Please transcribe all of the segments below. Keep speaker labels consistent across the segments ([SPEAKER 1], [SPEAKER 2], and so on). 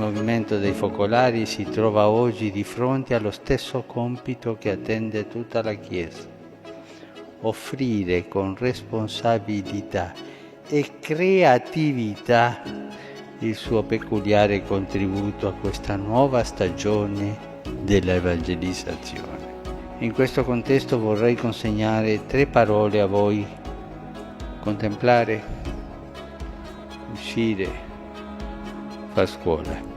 [SPEAKER 1] movimento dei focolari si trova oggi di fronte allo stesso compito che attende tutta la Chiesa: offrire con responsabilità e creatività il suo peculiare contributo a questa nuova stagione della evangelizzazione. In questo contesto vorrei consegnare 3 parole a voi: contemplare, uscire, far scuola.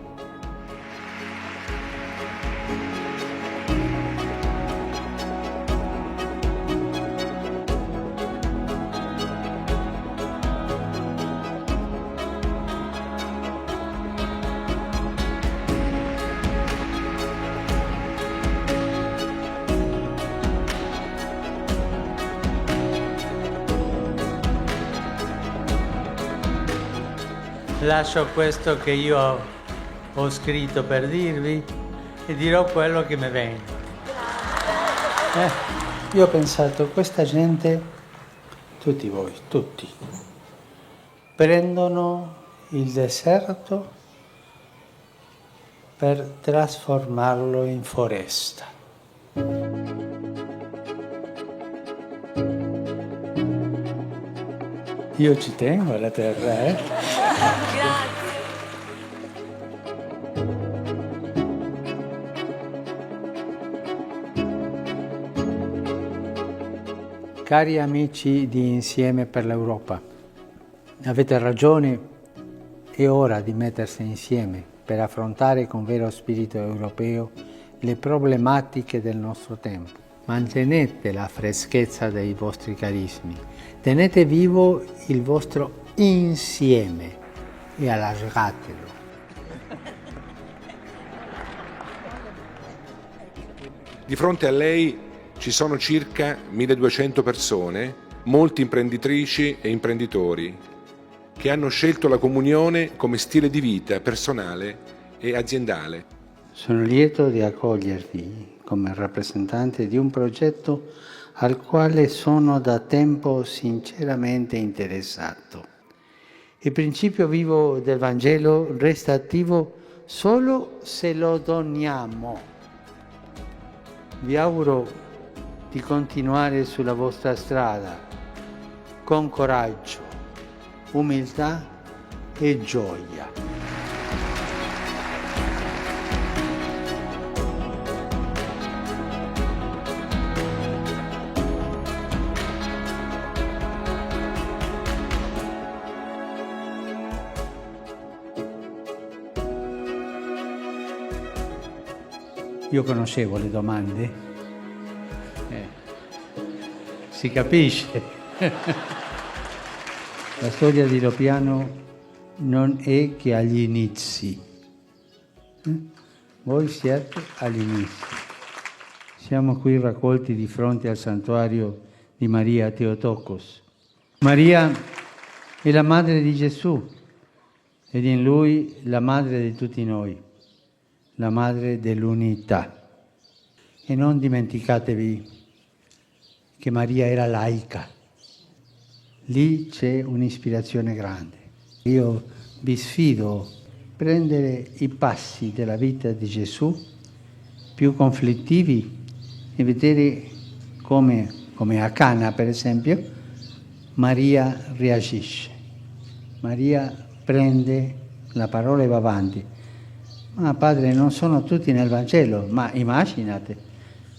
[SPEAKER 2] Lascio questo che io ho scritto per dirvi e dirò quello che mi viene. Io ho pensato, questa gente, tutti voi, tutti, prendono il deserto per trasformarlo in foresta. Io ci tengo alla terra,
[SPEAKER 3] Grazie.
[SPEAKER 2] Cari amici di Insieme per l'Europa, avete ragione, è ora di mettersi insieme per affrontare con vero spirito europeo le problematiche del nostro tempo. Mantenete la freschezza dei vostri carismi, tenete vivo il vostro insieme e allargatelo.
[SPEAKER 4] Di fronte a lei ci sono circa 1200 persone, molti imprenditrici e imprenditori, che hanno scelto la comunione come stile di vita personale e aziendale.
[SPEAKER 2] Sono lieto di accogliervi come rappresentante di un progetto al quale sono da tempo sinceramente interessato. Il principio vivo del Vangelo resta attivo solo se lo doniamo. Vi auguro di continuare sulla vostra strada con coraggio, umiltà e gioia. Io conoscevo le domande, si capisce. La storia di Lopiano non è che agli inizi. Voi siete agli inizi. Siamo qui raccolti di fronte al santuario di Maria Theotokos. Maria è la madre di Gesù ed in lui la madre di tutti noi, la madre dell'unità. E non dimenticatevi che Maria era laica. Lì c'è un'ispirazione grande. Io vi sfido a prendere i passi della vita di Gesù più conflittivi e vedere come a Cana, per esempio, Maria reagisce. Maria prende la parola e va avanti. Ma padre, non sono tutti nel Vangelo, ma immaginate,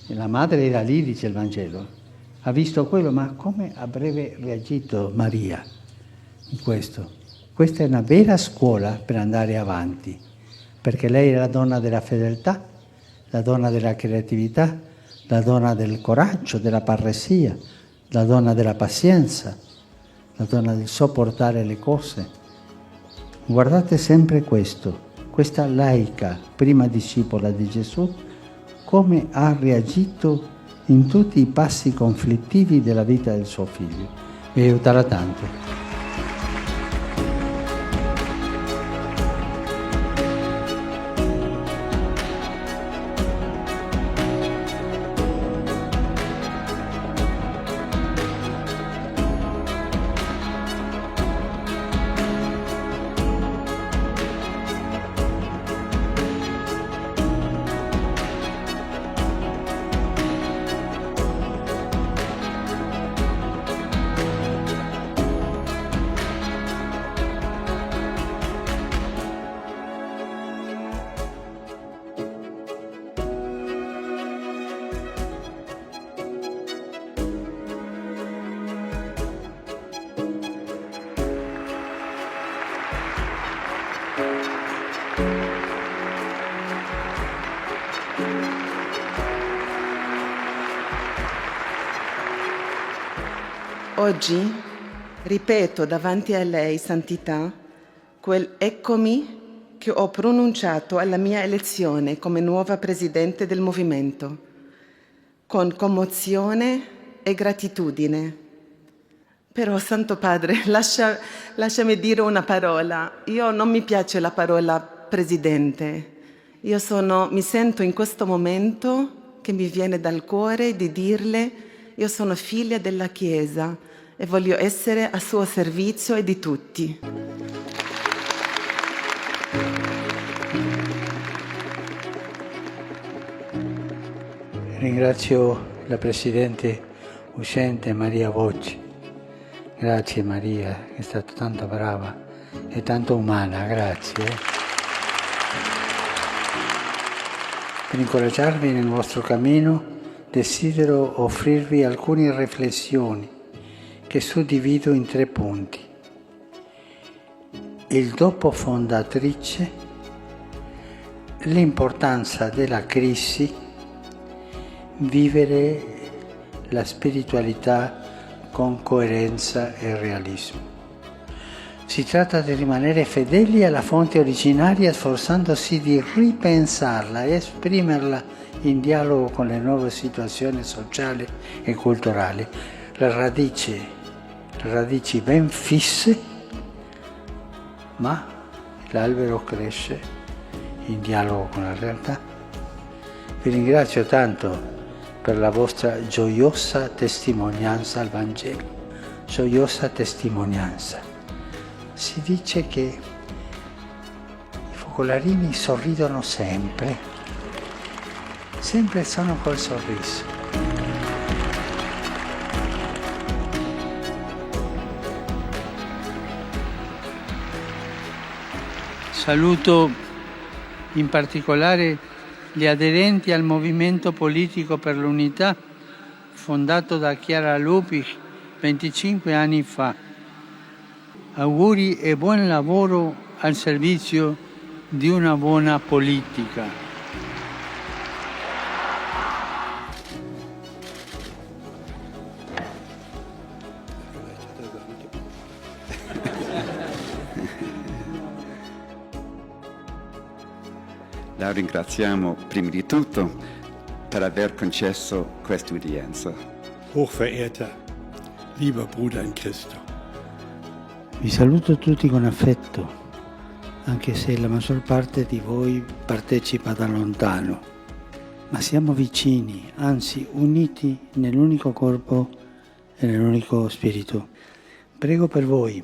[SPEAKER 2] la madre era lì, dice il Vangelo, ha visto quello, ma come avrebbe reagito Maria in questo? Questa è una vera scuola per andare avanti, perché lei è la donna della fedeltà, la donna della creatività, la donna del coraggio, della parresia, la donna della pazienza, la donna del sopportare le cose. Guardate sempre questo. Questa laica, prima discipola di Gesù, come ha reagito in tutti i passi conflittivi della vita del suo figlio. Mi aiuterà tanto.
[SPEAKER 5] oggi ripeto davanti a lei, Santità, quel eccomi che ho pronunciato alla mia elezione come nuova Presidente del Movimento, con commozione e gratitudine. Però, Santo Padre, lasciami dire una parola. Io non mi piace la parola Presidente. Mi sento in questo momento che mi viene dal cuore di dirle: io sono figlia della Chiesa e voglio essere a suo servizio e di tutti.
[SPEAKER 2] Ringrazio la Presidente uscente Maria Bocci. Grazie Maria, è stata tanto brava e tanto umana, grazie. Per incoraggiarvi nel vostro cammino desidero offrirvi alcune riflessioni che suddivido in 3 punti. Il dopo fondatrice, l'importanza della crisi, vivere la spiritualità con coerenza e realismo. Si tratta di rimanere fedeli alla fonte originaria, sforzandosi di ripensarla e esprimerla in dialogo con le nuove situazioni sociali e culturali. Le radici ben fisse, ma l'albero cresce in dialogo con la realtà. Vi ringrazio tanto per la vostra gioiosa testimonianza al Vangelo. Gioiosa testimonianza. Si dice che i focolarini sorridono sempre sono col sorriso.
[SPEAKER 6] Saluto in particolare gli aderenti al Movimento Politico per l'Unità, fondato da Chiara Lubich 25 anni fa. Auguri e buon lavoro al servizio di una buona politica.
[SPEAKER 7] La ringraziamo prima di tutto per aver concesso questa udienza.
[SPEAKER 8] Hochverehrter, lieber Bruder in Cristo.
[SPEAKER 2] Vi saluto tutti con affetto, anche se la maggior parte di voi partecipa da lontano. Ma siamo vicini, anzi uniti nell'unico corpo e nell'unico spirito. Prego per voi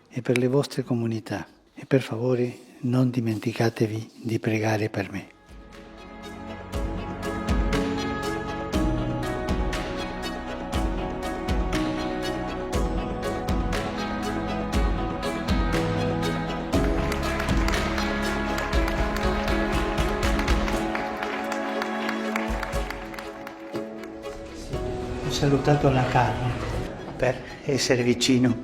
[SPEAKER 2] e per le vostre comunità e per favore non dimenticatevi di pregare per me. Ho salutato la Carmen per essere vicino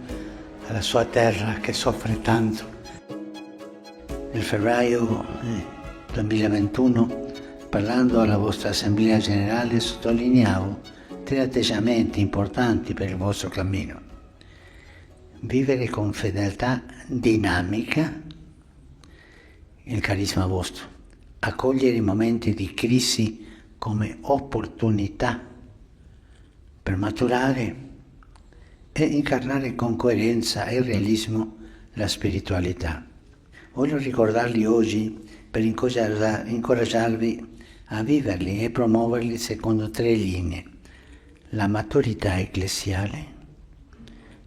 [SPEAKER 2] alla sua terra che soffre tanto. Nel febbraio 2021, parlando alla vostra Assemblea Generale, sottolineavo 3 atteggiamenti importanti per il vostro cammino. Vivere con fedeltà dinamica il carisma vostro, accogliere i momenti di crisi come opportunità per maturare e incarnare con coerenza e realismo la spiritualità. Voglio ricordarli oggi per incoraggiarvi a viverli e promuoverli secondo 3 linee: la maturità ecclesiale,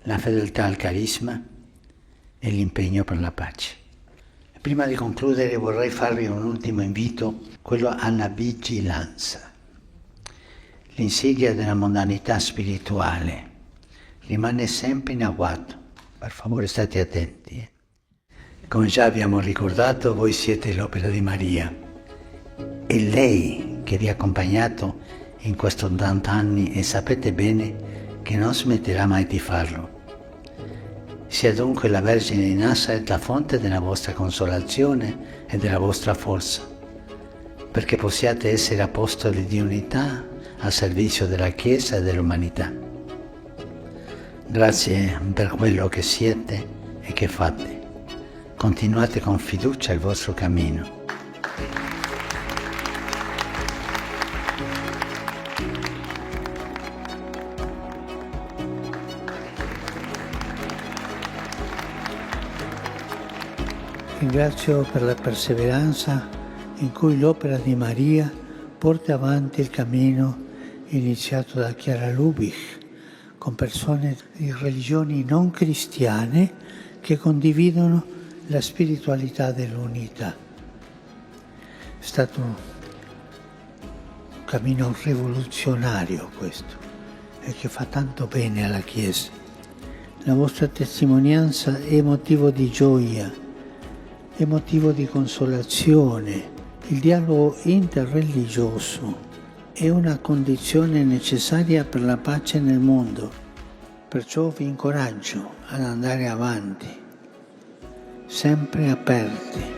[SPEAKER 2] la fedeltà al carisma e l'impegno per la pace. Prima di concludere vorrei farvi un ultimo invito, quello alla vigilanza. L'insidia della mondanità spirituale rimane sempre in agguato. Per favore state attenti. Come già abbiamo ricordato, voi siete l'opera di Maria. È lei che vi ha accompagnato in questi 80 anni e sapete bene che non smetterà mai di farlo. Sia dunque la Vergine di Nazareth la fonte della vostra consolazione e della vostra forza, perché possiate essere apostoli di unità al servizio della Chiesa e dell'umanità.
[SPEAKER 1] Grazie per quello che siete e che fate. Continuate con fiducia il vostro cammino.
[SPEAKER 6] Ringrazio per la perseveranza in cui l'opera di Maria porta avanti il cammino iniziato da Chiara Lubich, con persone di religioni non cristiane che condividono la spiritualità dell'unità. È stato un cammino rivoluzionario questo e che fa tanto bene alla Chiesa. La vostra testimonianza è motivo di gioia, è motivo di consolazione. Il dialogo interreligioso è una condizione necessaria per la pace nel mondo. Perciò vi incoraggio ad andare avanti, sempre aperti